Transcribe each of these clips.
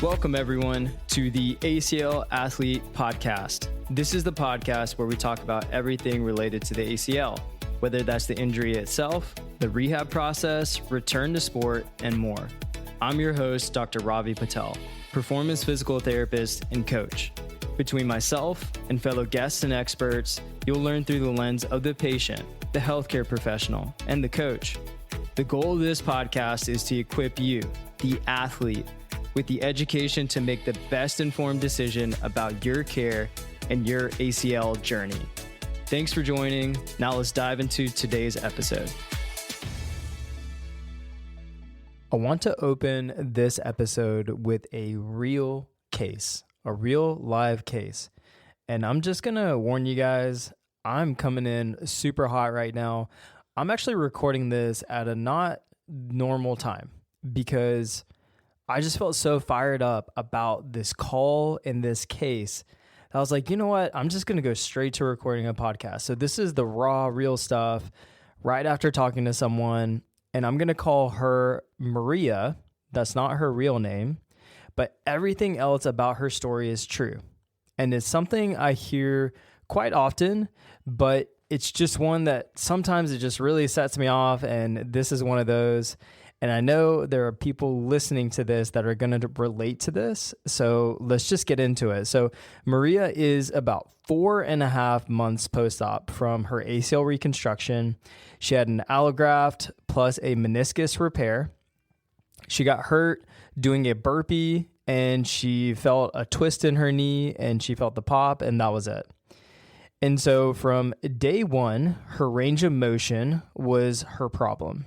Welcome, everyone, to the ACL Athlete Podcast. This is the podcast where we talk about everything related to the ACL, whether that's the injury itself, the rehab process, return to sport, and more. I'm your host, Dr. Ravi Patel, performance physical therapist and coach. Between myself and fellow guests and experts, you'll learn through the lens of the patient, the healthcare professional, and the coach. The goal of this podcast is to equip you, the athlete, with the education to make the best informed decision about your care and your ACL journey. Thanks for joining. Now let's dive into today's episode. I want to open this episode with a real case, a real live case. And I'm just going to warn you guys, I'm coming in super hot right now. I'm actually recording this at a not normal time because I just felt so fired up about this call in this case. I was like, you know what? I'm just going to go straight to recording a podcast. So this is the raw, real stuff right after talking to someone. And I'm going to call her Maria. That's not her real name. But everything else about her story is true. And it's something I hear quite often, but it's just one that sometimes it just really sets me off. And this is one of those. And I know there are people listening to this that are going to relate to this. So let's just get into it. So Maria is about 4.5 months post-op from her ACL reconstruction. She had an allograft plus a meniscus repair. She got hurt doing a burpee and she felt a twist in her knee and she felt the pop and that was it. And so from day one, her range of motion was her problem.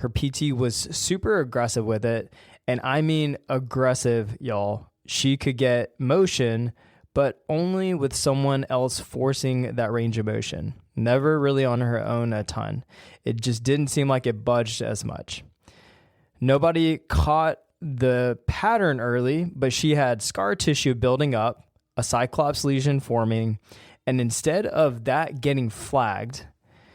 Her PT was super aggressive with it. And I mean aggressive, y'all. She could get motion, but only with someone else forcing that range of motion. Never really on her own a ton. It just didn't seem like it budged as much. Nobody caught the pattern early, but she had scar tissue building up, a cyclops lesion forming, and instead of that getting flagged,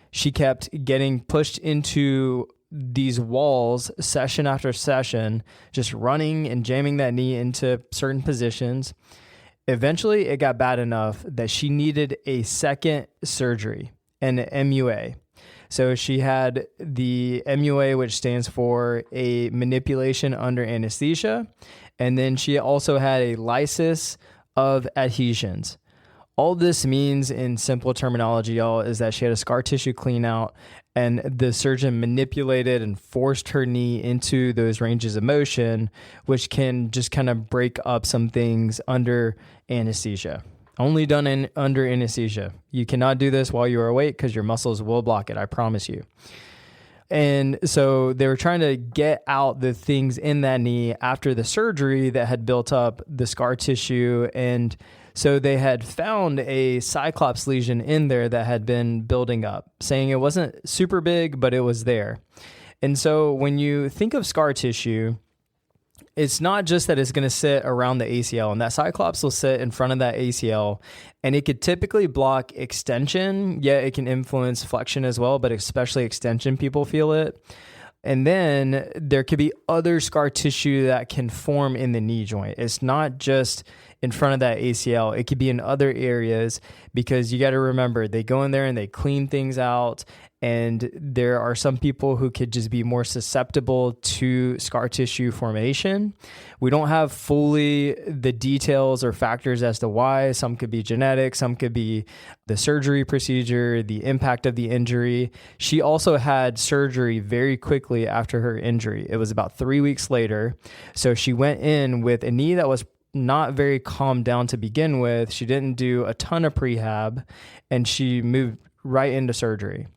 she kept getting pushed into these walls session after session, just running and jamming that knee into certain positions. Eventually, it got bad enough that she needed a second surgery, an MUA. So she had the MUA, which stands for a manipulation under anesthesia. And then she also had a lysis of adhesions. All this means in simple terminology, y'all, is that she had a scar tissue clean out and the surgeon manipulated and forced her knee into those ranges of motion, which can just kind of break up some things under anesthesia. Only done under anesthesia. You cannot do this while you are awake because your muscles will block it, I promise you. And so they were trying to get out the things in that knee after the surgery that had built up the scar tissue. And so they had found a cyclops lesion in there that had been building up, saying it wasn't super big, but it was there. And so when you think of scar tissue, it's not just that it's going to sit around the ACL, and that cyclops will sit in front of that ACL, and it could typically block extension. Yeah, it can influence flexion as well, but especially extension, people feel it. And then there could be other scar tissue that can form in the knee joint. It's not just in front of that ACL. It could be in other areas because you got to remember, they go in there and they clean things out. And there are some people who could just be more susceptible to scar tissue formation. We don't have fully the details or factors as to why. Some could be genetic, some could be the surgery procedure, the impact of the injury. She also had surgery very quickly after her injury. It was about 3 weeks later. So she went in with a knee that was not very calmed down to begin with. She didn't do a ton of prehab and she moved right into surgery.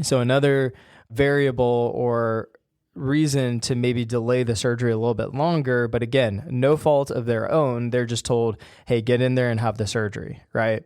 So another variable or reason to maybe delay the surgery a little bit longer, but again, no fault of their own. They're just told, hey, get in there and have the surgery, right?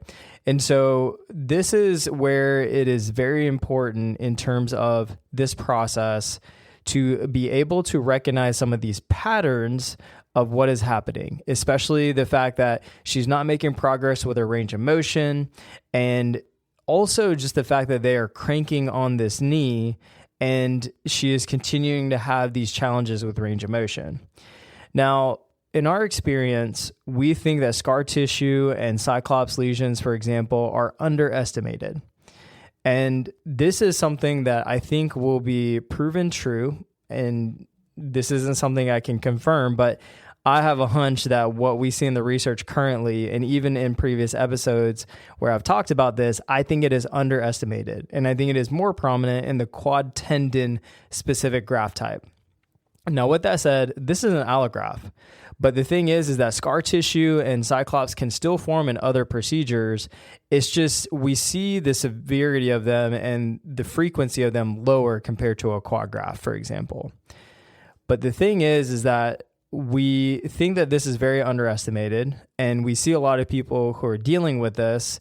And so this is where it is very important in terms of this process to be able to recognize some of these patterns of what is happening, especially the fact that she's not making progress with her range of motion, and also just the fact that they are cranking on this knee and she is continuing to have these challenges with range of motion. Now, in our experience, we think that scar tissue and cyclops lesions, for example, are underestimated. And this is something that I think will be proven true. And this isn't something I can confirm, but I have a hunch that what we see in the research currently, and even in previous episodes where I've talked about this, I think it is underestimated. And I think it is more prominent in the quad tendon specific graft type. Now, with that said, this is an allograft. But the thing is that scar tissue and cyclops can still form in other procedures. It's just we see the severity of them and the frequency of them lower compared to a quad graft, for example. But the thing is that we think that this is very underestimated, and we see a lot of people who are dealing with this.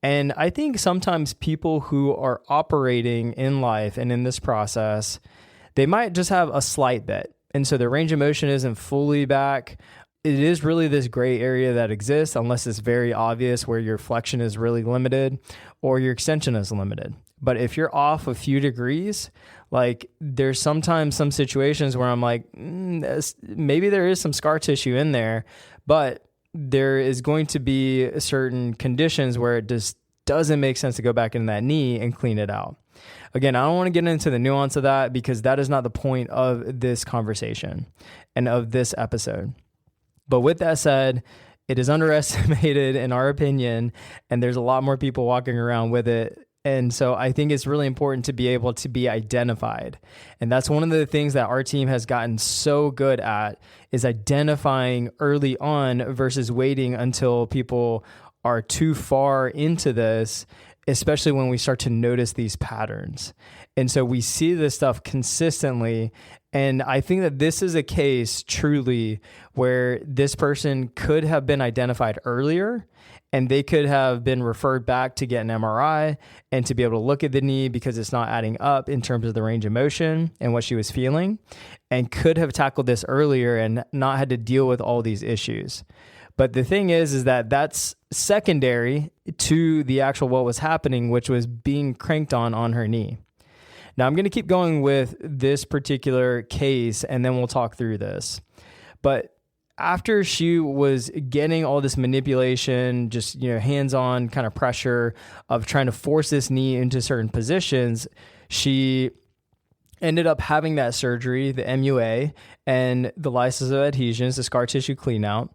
And I think sometimes people who are operating in life and in this process, they might just have a slight bit. And so their range of motion isn't fully back. It is really this gray area that exists unless it's very obvious where your flexion is really limited or your extension is limited. But if you're off a few degrees, like there's sometimes some situations where I'm like, maybe there is some scar tissue in there, but there is going to be certain conditions where it just doesn't make sense to go back in that knee and clean it out. Again, I don't want to get into the nuance of that because that is not the point of this conversation and of this episode. But with that said, it is underestimated in our opinion, and there's a lot more people walking around with it. And so I think it's really important to be able to be identified. And that's one of the things that our team has gotten so good at is identifying early on versus waiting until people are too far into this, especially when we start to notice these patterns. And so we see this stuff consistently. And I think that this is a case truly where this person could have been identified earlier and they could have been referred back to get an MRI and to be able to look at the knee because it's not adding up in terms of the range of motion and what she was feeling, and could have tackled this earlier and not had to deal with all these issues. But the thing is that that's secondary to the actual what was happening, which was being cranked on her knee. Now, I'm going to keep going with this particular case, and then we'll talk through this. But after she was getting all this manipulation, just, hands-on kind of pressure of trying to force this knee into certain positions, she ended up having that surgery, the MUA, and the lysis of adhesions, the scar tissue clean out.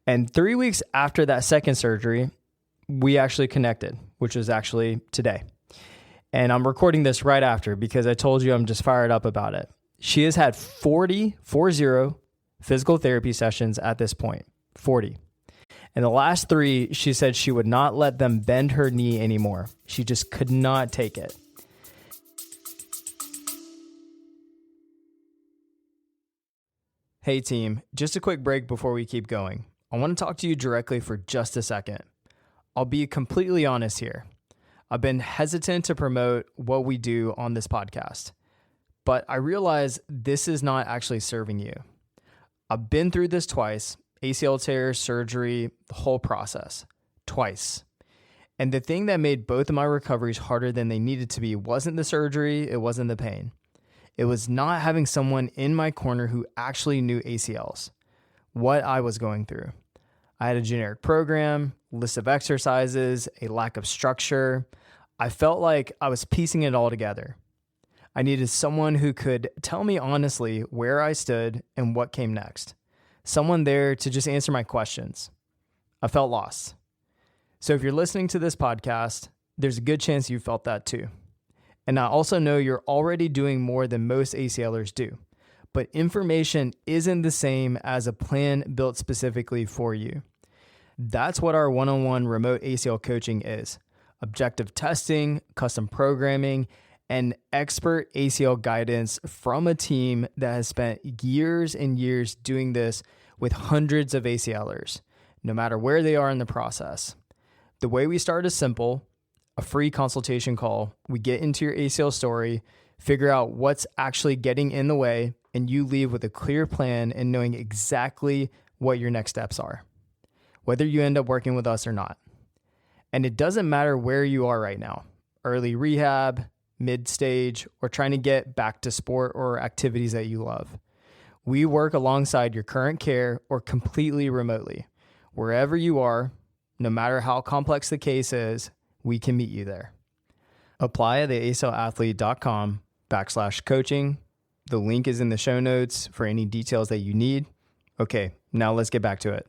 And 3 weeks after that second surgery, we actually connected, which was actually today. And I'm recording this right after because I told you I'm just fired up about it. She has had 40 physical therapy sessions at this point, 40. And the last 3, she said she would not let them bend her knee anymore. She just could not take it. Hey team, just a quick break before we keep going. I want to talk to you directly for just a second. I'll be completely honest here. I've been hesitant to promote what we do on this podcast, but I realize this is not actually serving you. I've been through this twice, ACL tear, surgery, the whole process, twice. And the thing that made both of my recoveries harder than they needed to be wasn't the surgery, it wasn't the pain. It was not having someone in my corner who actually knew ACLs, what I was going through. I had a generic program, list of exercises, a lack of structure. I felt like I was piecing it all together. I needed someone who could tell me honestly where I stood and what came next. Someone there to just answer my questions. I felt lost. So if you're listening to this podcast, there's a good chance you felt that too. And I also know you're already doing more than most ACLers do. But information isn't the same as a plan built specifically for you. That's what our one-on-one remote ACL coaching is. Objective testing, custom programming, and expert ACL guidance from a team that has spent years and years doing this with hundreds of ACLers, no matter where they are in the process. The way we start is simple: a free consultation call. We get into your ACL story, figure out what's actually getting in the way, and you leave with a clear plan and knowing exactly what your next steps are, whether you end up working with us or not. And it doesn't matter where you are right now, early rehab, mid-stage, or trying to get back to sport or activities that you love. We work alongside your current care or completely remotely. Wherever you are, no matter how complex the case is, we can meet you there. Apply at the aclathlete.com/coaching. The link is in the show notes for any details that you need. Okay, now let's get back to it.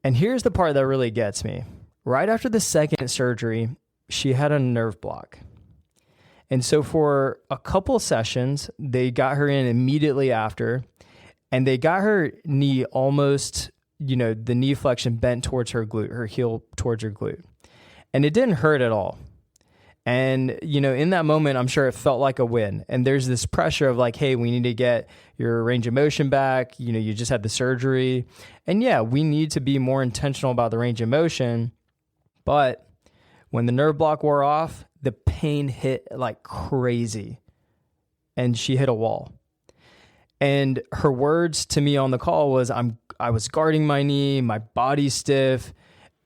And here's the part that really gets me. Right after the second surgery, she had a nerve block. And so for a couple sessions, they got her in immediately after, and they got her knee almost, the knee flexion bent towards her glute, her heel towards her glute. And it didn't hurt at all. And, in that moment, I'm sure it felt like a win. And there's this pressure of like, hey, we need to get your range of motion back. You just had the surgery. And yeah, we need to be more intentional about the range of motion. But when the nerve block wore off, the pain hit like crazy. And she hit a wall. And her words to me on the call was, I was guarding my knee, my body's stiff.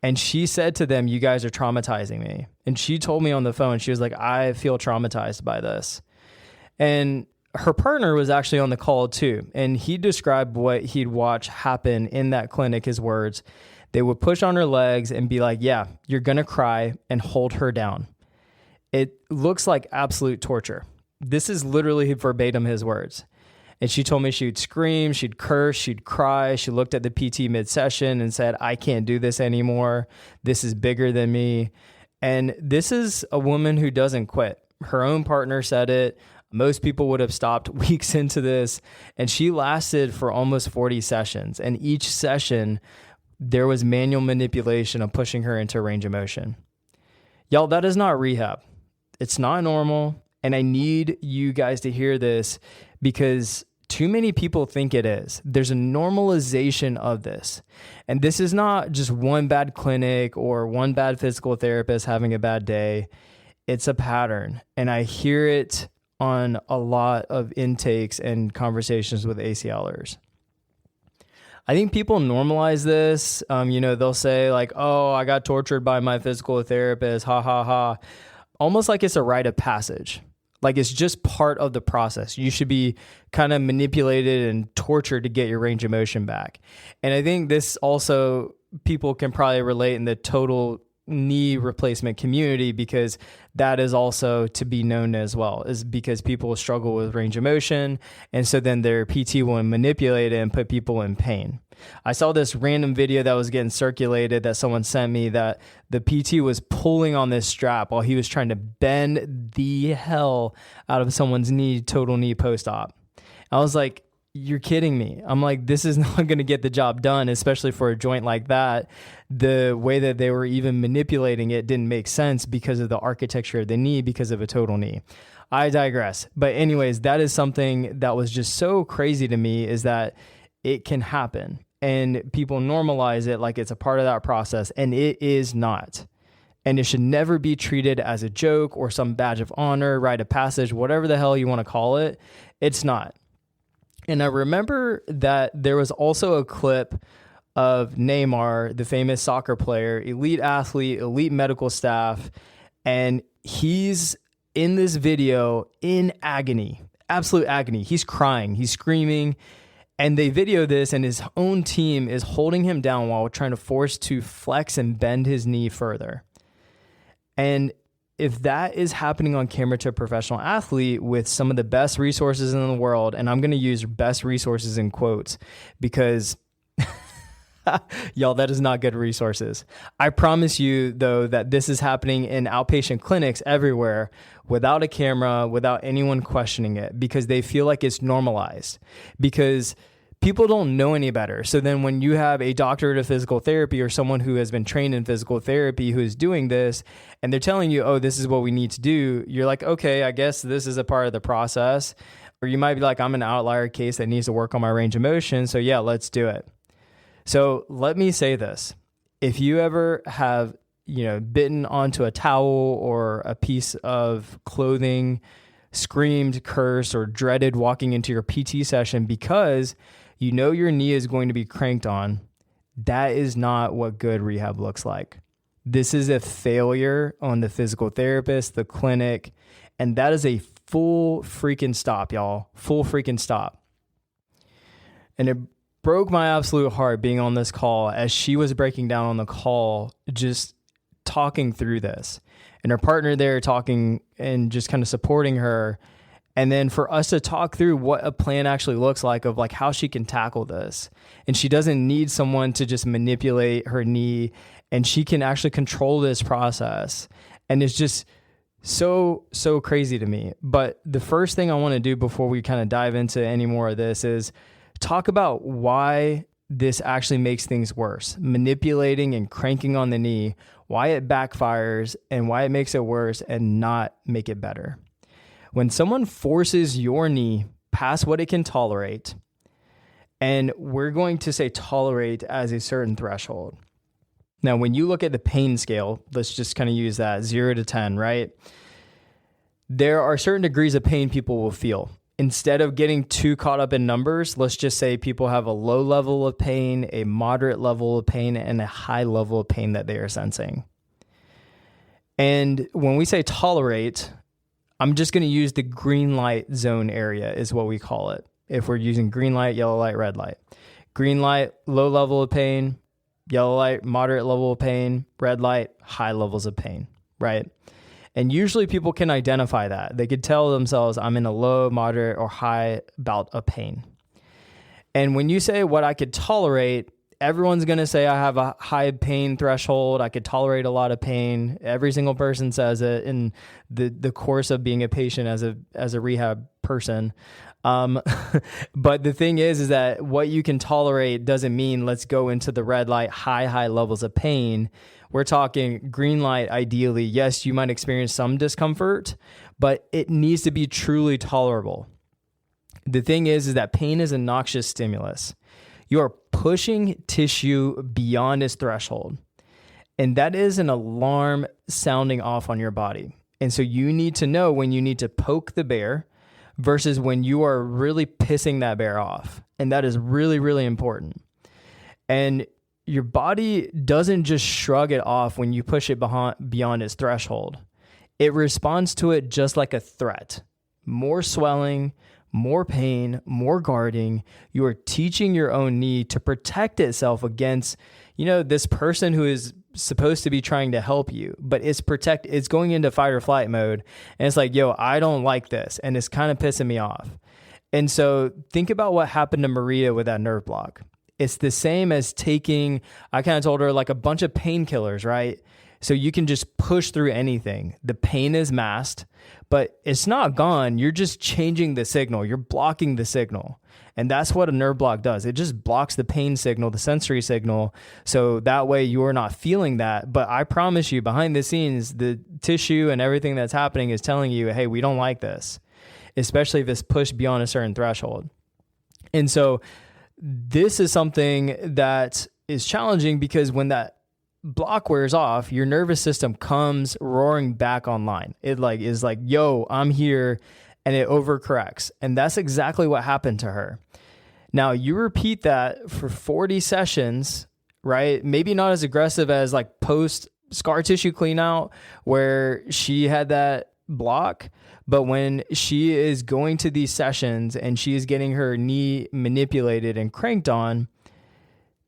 And she said to them, you guys are traumatizing me. And she told me on the phone, she was like, I feel traumatized by this. And her partner was actually on the call too. And he described what he'd watch happen in that clinic, his words. They would push on her legs and be like, yeah, you're going to cry, and hold her down. It looks like absolute torture. This is literally verbatim his words. And she told me she would scream, she'd curse, she'd cry. She looked at the PT mid-session and said, I can't do this anymore. This is bigger than me. And this is a woman who doesn't quit. Her own partner said it. Most people would have stopped weeks into this. And she lasted for almost 40 sessions. And each session, there was manual manipulation of pushing her into range of motion. Y'all, that is not rehab. It's not normal. And I need you guys to hear this, because too many people think it is. There's a normalization of this. And this is not just one bad clinic or one bad physical therapist having a bad day. It's a pattern. And I hear it on a lot of intakes and conversations with ACLers. I think people normalize this. They'll say like, oh, I got tortured by my physical therapist. Ha, ha, ha. Almost like it's a rite of passage. Like it's just part of the process. You should be kind of manipulated and tortured to get your range of motion back. And I think this also, people can probably relate in the total knee replacement community, because that is also to be known as well, is because people struggle with range of motion. And so then their PT will manipulate it and put people in pain. I saw this random video that was getting circulated that someone sent me, that the PT was pulling on this strap while he was trying to bend the hell out of someone's knee, total knee post-op. I was like, you're kidding me. I'm like, this is not going to get the job done, especially for a joint like that. The way that they were even manipulating it didn't make sense because of the architecture of the knee, because of a total knee. I digress. But anyways, that is something that was just so crazy to me, is that it can happen and people normalize it like it's a part of that process, and it is not. And it should never be treated as a joke or some badge of honor, rite of passage, whatever the hell you want to call it. It's not. And I remember that there was also a clip of Neymar, the famous soccer player, elite athlete, elite medical staff, and he's in this video in agony, absolute agony. He's crying, he's screaming, and they video this, and his own team is holding him down while trying to force to flex and bend his knee further. And if that is happening on camera to a professional athlete with some of the best resources in the world, and I'm going to use best resources in quotes because y'all, that is not good resources. I promise you though, that this is happening in outpatient clinics everywhere without a camera, without anyone questioning it, because they feel like it's normalized, because people don't know any better. So then when you have a doctorate of physical therapy or someone who has been trained in physical therapy who is doing this, and they're telling you, oh, this is what we need to do, you're like, okay, I guess this is a part of the process. Or you might be like, I'm an outlier case that needs to work on my range of motion. So yeah, let's do it. So let me say this. If you ever have, bitten onto a towel or a piece of clothing, screamed, cursed, or dreaded walking into your PT session because you know your knee is going to be cranked on, that is not what good rehab looks like. This is a failure on the physical therapist, the clinic, and that is a full freaking stop, y'all. Full freaking stop. And it broke my absolute heart being on this call as she was breaking down on the call, just talking through this. And her partner there talking and just kind of supporting her. And then for us to talk through what a plan actually looks like of like how she can tackle this. And she doesn't need someone to just manipulate her knee, and she can actually control this process. And it's just so crazy to me. But the first thing I want to do before we kind of dive into any more of this is talk about why this actually makes things worse. Manipulating and cranking on the knee, why it backfires and why it makes it worse and not make it better. When someone forces your knee past what it can tolerate, and we're going to say tolerate as a certain threshold. Now, when you look at the pain scale, let's just kind of use that 0 to 10, right? There are certain degrees of pain people will feel. Instead of getting too caught up in numbers, let's just say people have a low level of pain, a moderate level of pain, and a high level of pain that they are sensing. And when we say tolerate, I'm just going to use the green light zone area is what we call it. If we're using green light, yellow light, red light. Green light, low level of pain. Yellow light, moderate level of pain. Red light, high levels of pain, right? And usually people can identify that. They could tell themselves, I'm in a low, moderate, or high bout of pain. And when you say what I could tolerate, everyone's going to say I have a high pain threshold. I could tolerate a lot of pain. Every single person says it in the course of being a patient as a rehab person. But the thing is that what you can tolerate doesn't mean let's go into the red light, high levels of pain. We're talking green light. Ideally, yes, you might experience some discomfort, but it needs to be truly tolerable. The thing is that pain is a noxious stimulus. You are pushing tissue beyond its threshold. And that is an alarm sounding off on your body. And so you need to know when you need to poke the bear versus when you are really pissing that bear off. And that is really, really important. And your body doesn't just shrug it off when you push it beyond its threshold. It responds to it just like a threat. More swelling, more pain, more guarding. You are teaching your own knee to protect itself against, this person who is supposed to be trying to help you, but it's going into fight or flight mode. And it's like, I don't like this. And it's kind of pissing me off. And so think about what happened to Maria with that nerve block. It's the same as I kind of told her like a bunch of painkillers, right? So you can just push through anything. The pain is masked, but it's not gone. You're just changing the signal. You're blocking the signal. And that's what a nerve block does. It just blocks the pain signal, the sensory signal. So that way you're not feeling that. But I promise you, behind the scenes, the tissue and everything that's happening is telling you, hey, we don't like this, especially if it's pushed beyond a certain threshold. And so this is something that is challenging because when that block wears off, your nervous system comes roaring back online. It is like, I'm here, and it overcorrects. And that's exactly what happened to her. Now you repeat that for 40 sessions, right? Maybe not as aggressive as like post scar tissue clean out where she had that block, but when she is going to these sessions and she is getting her knee manipulated and cranked on,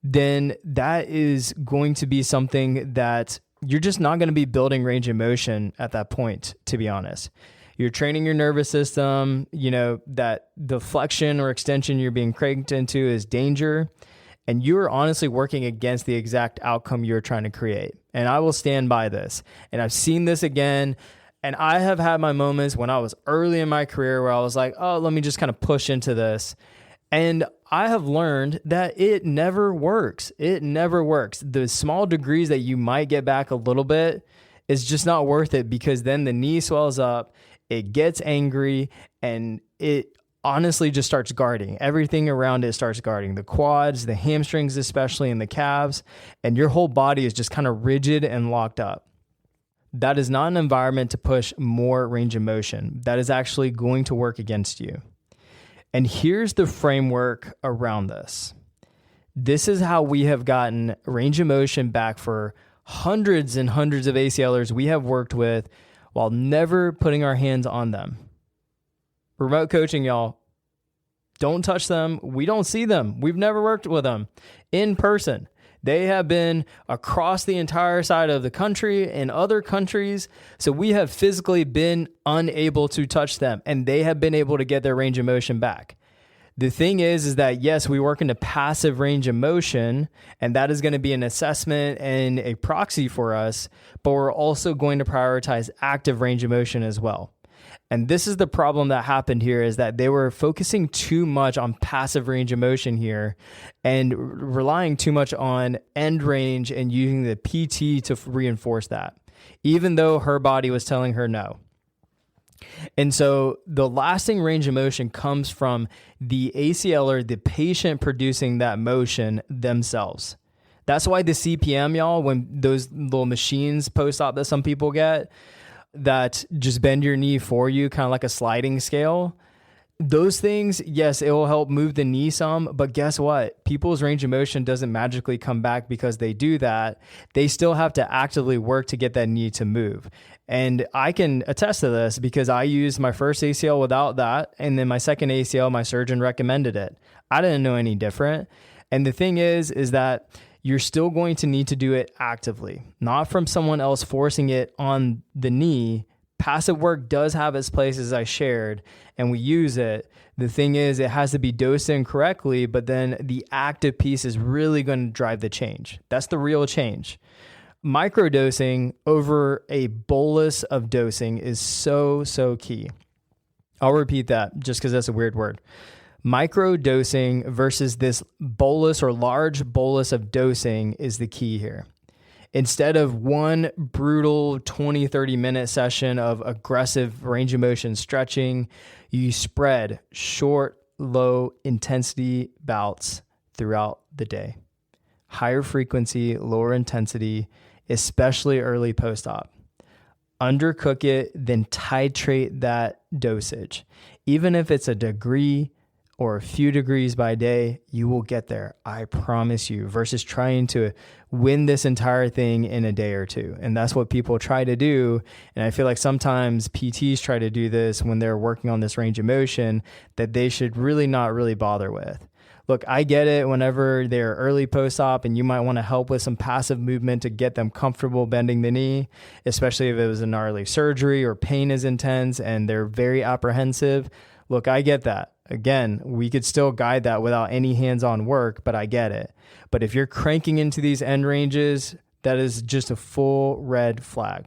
then that is going to be something that you're just not going to be building range of motion at that point, to be honest. You're training your nervous system, that the flexion or extension you're being cranked into is danger, and you're honestly working against the exact outcome you're trying to create. And I will stand by this. And I've seen this again, and I have had my moments when I was early in my career where I was like, let me just kind of push into this. And I have learned that it never works. It never works. The small degrees that you might get back a little bit is just not worth it, because then the knee swells up, it gets angry, and it honestly just starts guarding. Everything around it starts guarding. The quads, the hamstrings especially, and the calves, and your whole body is just kind of rigid and locked up. That is not an environment to push more range of motion. That is actually going to work against you. And here's the framework around this. This is how we have gotten range of motion back for hundreds and hundreds of ACLers we have worked with while never putting our hands on them. Remote coaching, y'all. Don't touch them. We don't see them. We've never worked with them in person. They have been across the entire side of the country and other countries. So we have physically been unable to touch them, and they have been able to get their range of motion back. The thing is that yes, we work in a passive range of motion, and that is going to be an assessment and a proxy for us, but we're also going to prioritize active range of motion as well. And this is the problem that happened here, is that they were focusing too much on passive range of motion here and relying too much on end range and using the PT to reinforce that, even though her body was telling her no. And so the lasting range of motion comes from the ACLer, the patient producing that motion themselves. That's why the CPM, y'all, when those little machines post-op that some people get, that just bend your knee for you, kind of like a sliding scale. Those things, yes, it will help move the knee some, but guess what? People's range of motion doesn't magically come back because they do that. They still have to actively work to get that knee to move. And I can attest to this because I used my first ACL without that. And then my second ACL, my surgeon recommended it. I didn't know any different. And the thing is that you're still going to need to do it actively, not from someone else forcing it on the knee. Passive work does have its place, as I shared, and we use it. The thing is, it has to be dosed in correctly, but then the active piece is really going to drive the change. That's the real change. Microdosing over a bolus of dosing is so key. I'll repeat that just because that's a weird word. Microdosing versus this bolus or large bolus of dosing is the key here. Instead of one brutal 20, 30-minute session of aggressive range of motion stretching, you spread short, low intensity bouts throughout the day. Higher frequency, lower intensity, especially early post-op. Undercook it, then titrate that dosage. Even if it's a degree or a few degrees by day, you will get there. I promise you, versus trying to win this entire thing in a day or two. And that's what people try to do. And I feel like sometimes PTs try to do this when they're working on this range of motion that they should really not bother with. Look, I get it whenever they're early post-op and you might want to help with some passive movement to get them comfortable bending the knee, especially if it was a gnarly surgery or pain is intense and they're very apprehensive. Look, I get that. Again, we could still guide that without any hands-on work, but I get it. But if you're cranking into these end ranges, that is just a full red flag.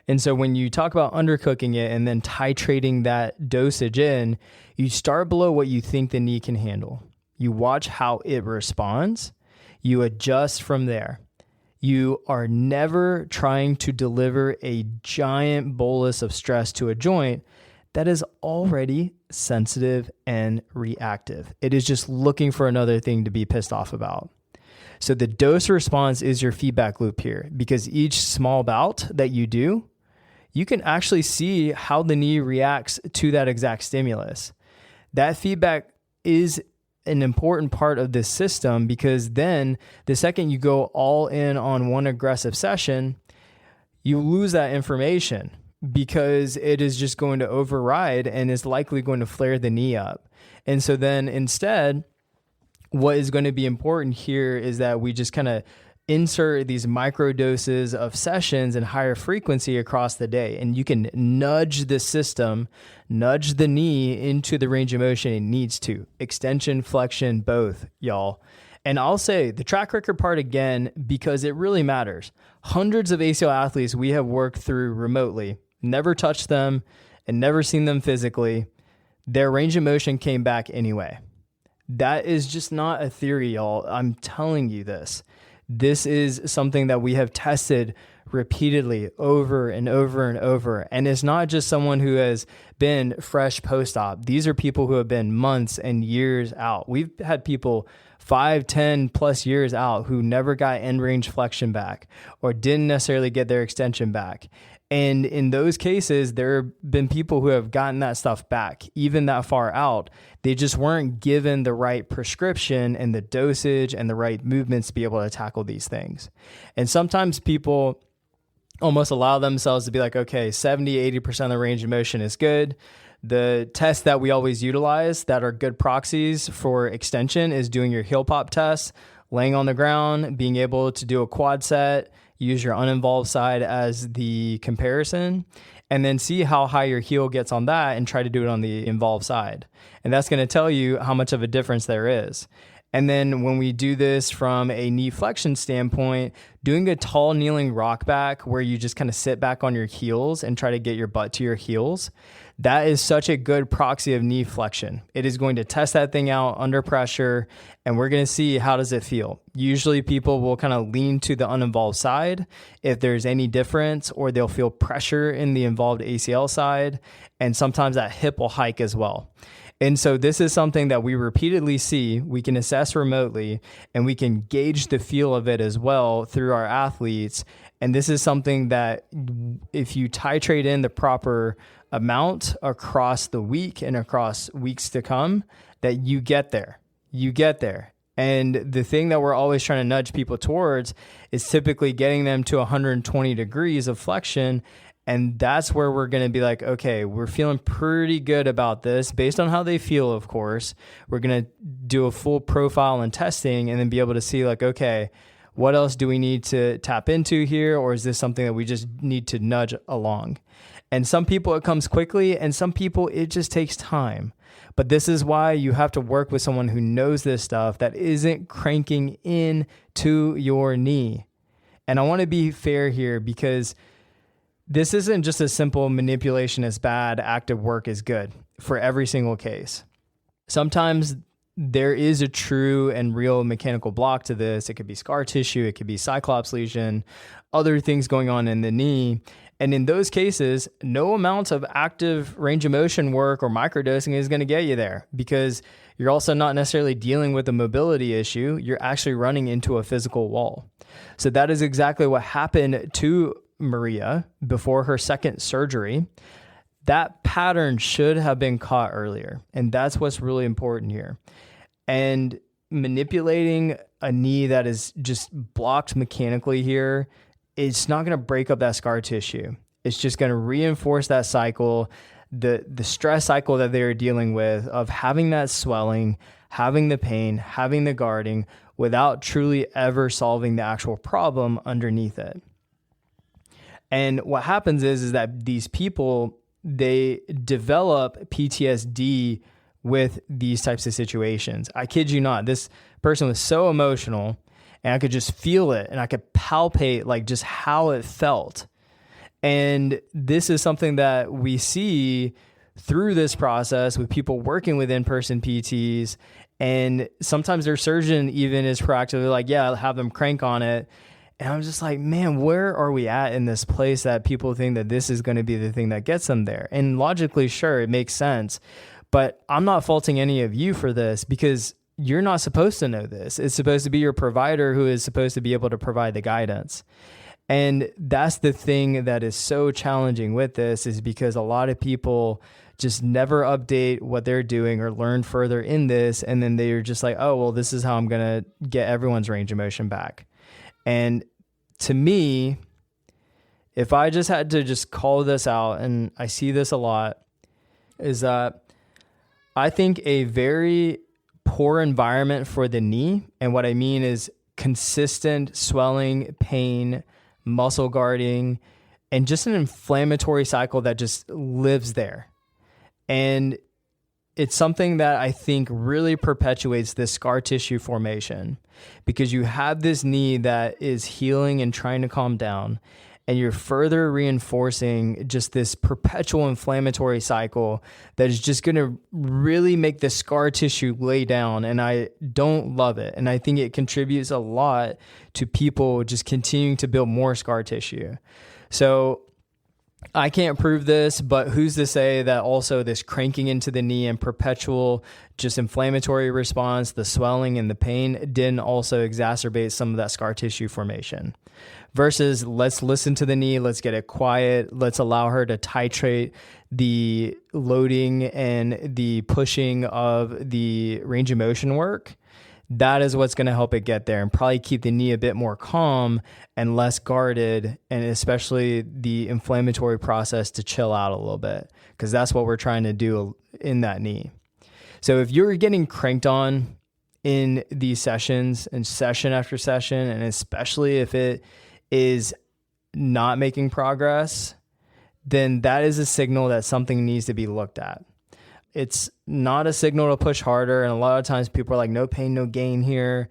And so when you talk about undercooking it and then titrating that dosage in, you start below what you think the knee can handle. You watch how it responds. You adjust from there. You are never trying to deliver a giant bolus of stress to a joint that is already sensitive and reactive. It is just looking for another thing to be pissed off about. So the dose response is your feedback loop here, because each small bout that you do, you can actually see how the knee reacts to that exact stimulus. That feedback is an important part of this system, because then the second you go all in on one aggressive session, you lose that information, because it is just going to override and is likely going to flare the knee up. And so then instead, what is going to be important here is that we just kind of insert these micro doses of sessions and higher frequency across the day. And you can nudge the system, nudge the knee into the range of motion it needs to. Extension, flexion, both, y'all. And I'll say the track record part again, because it really matters. Hundreds of ACL athletes we have worked through remotely, never touched them and never seen them physically. Their range of motion came back anyway. That is just not a theory, y'all. I'm telling you this. This is something that we have tested repeatedly over and over and over. And it's not just someone who has been fresh post-op. These are people who have been months and years out. We've had people 5, 10 plus years out who never got end range flexion back or didn't necessarily get their extension back. And in those cases, there have been people who have gotten that stuff back, even that far out. They just weren't given the right prescription and the dosage and the right movements to be able to tackle these things. And sometimes people almost allow themselves to be like, okay, 70, 80% of the range of motion is good. The tests that we always utilize that are good proxies for extension is doing your heel pop test, laying on the ground, being able to do a quad set, use your uninvolved side as the comparison, and then see how high your heel gets on that and try to do it on the involved side. And that's going to tell you how much of a difference there is. And then when we do this from a knee flexion standpoint, doing a tall kneeling rock back where you just kind of sit back on your heels and try to get your butt to your heels, that is such a good proxy of knee flexion. It is going to test that thing out under pressure, and we're going to see how does it feel. Usually people will kind of lean to the uninvolved side if there's any difference, or they'll feel pressure in the involved ACL side, and sometimes that hip will hike as well. And so this is something that we repeatedly see, we can assess remotely, and we can gauge the feel of it as well through our athletes. And this is something that if you titrate in the proper amount across the week and across weeks to come, that you get there. You get there. And the thing that we're always trying to nudge people towards is typically getting them to 120 degrees of flexion. And that's where we're going to be like, okay, we're feeling pretty good about this based on how they feel, of course. We're going to do a full profile and testing and then be able to see like, okay, what else do we need to tap into here? Or is this something that we just need to nudge along? And some people it comes quickly and some people it just takes time. But this is why you have to work with someone who knows this stuff that isn't cranking in to your knee. And I want to be fair here because this isn't just a simple manipulation is bad, active work is good for every single case. Sometimes there is a true and real mechanical block to this. It could be scar tissue, it could be cyclops lesion, other things going on in the knee. And in those cases, no amount of active range of motion work or microdosing is going to get you there because you're also not necessarily dealing with a mobility issue. You're actually running into a physical wall. So that is exactly what happened to Maria before her second surgery. That pattern should have been caught earlier. And that's what's really important here. And manipulating a knee that is just blocked mechanically here, it's not going to break up that scar tissue. It's just going to reinforce that cycle, the stress cycle that they're dealing with of having that swelling, having the pain, having the guarding without truly ever solving the actual problem underneath it. And what happens is that these people, they develop PTSD with these types of situations. I kid you not, this person was so emotional and I could just feel it and I could palpate like just how it felt. And this is something that we see through this process with people working with in-person PTs. And sometimes their surgeon even is proactively like, yeah, I'll have them crank on it. And I'm just like, man, where are we at in this place that people think that this is going to be the thing that gets them there? And logically, sure, it makes sense. But I'm not faulting any of you for this because you're not supposed to know this. It's supposed to be your provider who is supposed to be able to provide the guidance. And that's the thing that is so challenging with this is because a lot of people just never update what they're doing or learn further in this. And then they're just like, oh, well, this is how I'm going to get everyone's range of motion back. And to me, if I just had to just call this out, and I see this a lot, is that I think a very poor environment for the knee, and what I mean is consistent swelling, pain, muscle guarding, and just an inflammatory cycle that just lives there. And it's something that I think really perpetuates this scar tissue formation because you have this knee that is healing and trying to calm down, and you're further reinforcing just this perpetual inflammatory cycle that is just going to really make the scar tissue lay down. And I don't love it. And I think it contributes a lot to people just continuing to build more scar tissue. So I can't prove this, but who's to say that also this cranking into the knee and perpetual just inflammatory response, the swelling and the pain didn't also exacerbate some of that scar tissue formation? Versus let's listen to the knee, let's get it quiet, let's allow her to titrate the loading and the pushing of the range of motion work. That is what's going to help it get there and probably keep the knee a bit more calm and less guarded, and especially the inflammatory process to chill out a little bit, because that's what we're trying to do in that knee. So if you're getting cranked on in these sessions and session after session, and especially if it is not making progress, then that is a signal that something needs to be looked at. It's not a signal to push harder. And a lot of times people are like, no pain, no gain here.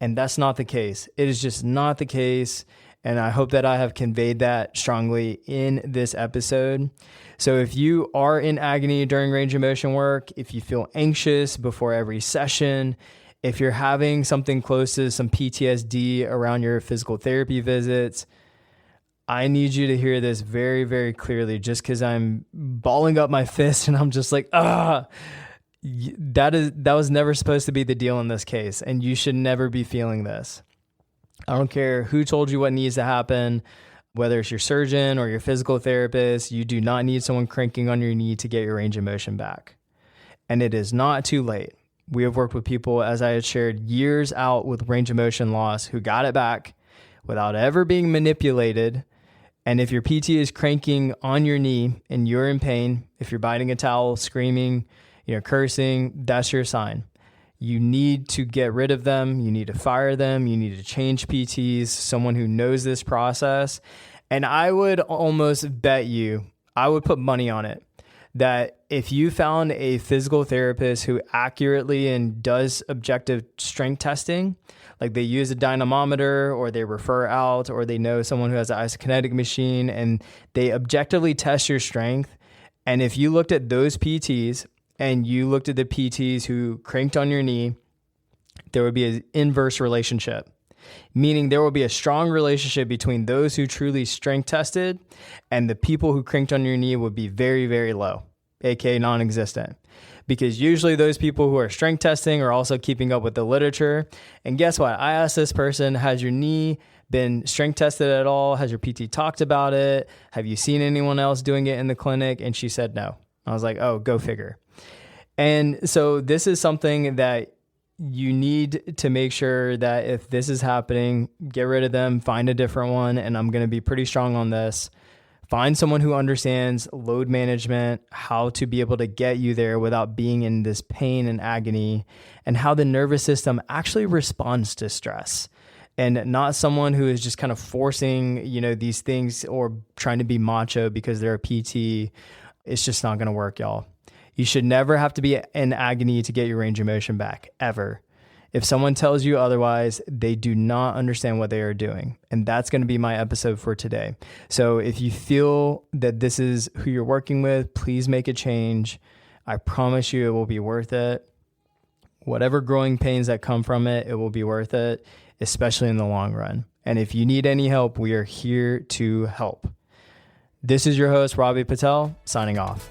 And that's not the case. It is just not the case. And I hope that I have conveyed that strongly in this episode. So if you are in agony during range of motion work, if you feel anxious before every session, if you're having something close to some PTSD around your physical therapy visits, I need you to hear this very, very clearly, just because I'm balling up my fist and I'm just like, that was never supposed to be the deal in this case. And you should never be feeling this. I don't care who told you what needs to happen, whether it's your surgeon or your physical therapist, you do not need someone cranking on your knee to get your range of motion back. And it is not too late. We have worked with people, as I had shared, years out with range of motion loss who got it back without ever being manipulated. And if your PT is cranking on your knee and you're in pain, if you're biting a towel, screaming, cursing, that's your sign. You need to get rid of them. You need to fire them. You need to change PTs, someone who knows this process. And I would almost bet you, I would put money on it, that if you found a physical therapist who accurately and does objective strength testing, like they use a dynamometer or they refer out or they know someone who has an isokinetic machine and they objectively test your strength. And if you looked at those PTs and you looked at the PTs who cranked on your knee, there would be an inverse relationship, meaning there will be a strong relationship between those who truly strength tested and the people who cranked on your knee would be very, very low, aka non-existent. Because usually those people who are strength testing are also keeping up with the literature. And guess what? I asked this person, has your knee been strength tested at all? Has your PT talked about it? Have you seen anyone else doing it in the clinic? And she said no. I was like, oh, go figure. And so this is something that you need to make sure that if this is happening, get rid of them, find a different one. And I'm going to be pretty strong on this. Find someone who understands load management, how to be able to get you there without being in this pain and agony, and how the nervous system actually responds to stress. And not someone who is just kind of forcing, these things or trying to be macho because they're a PT. It's just not going to work, y'all. You should never have to be in agony to get your range of motion back, ever. If someone tells you otherwise, they do not understand what they are doing. And that's going to be my episode for today. So if you feel that this is who you're working with, please make a change. I promise you it will be worth it. Whatever growing pains that come from it, it will be worth it, especially in the long run. And if you need any help, we are here to help. This is your host, Robbie Patel, signing off.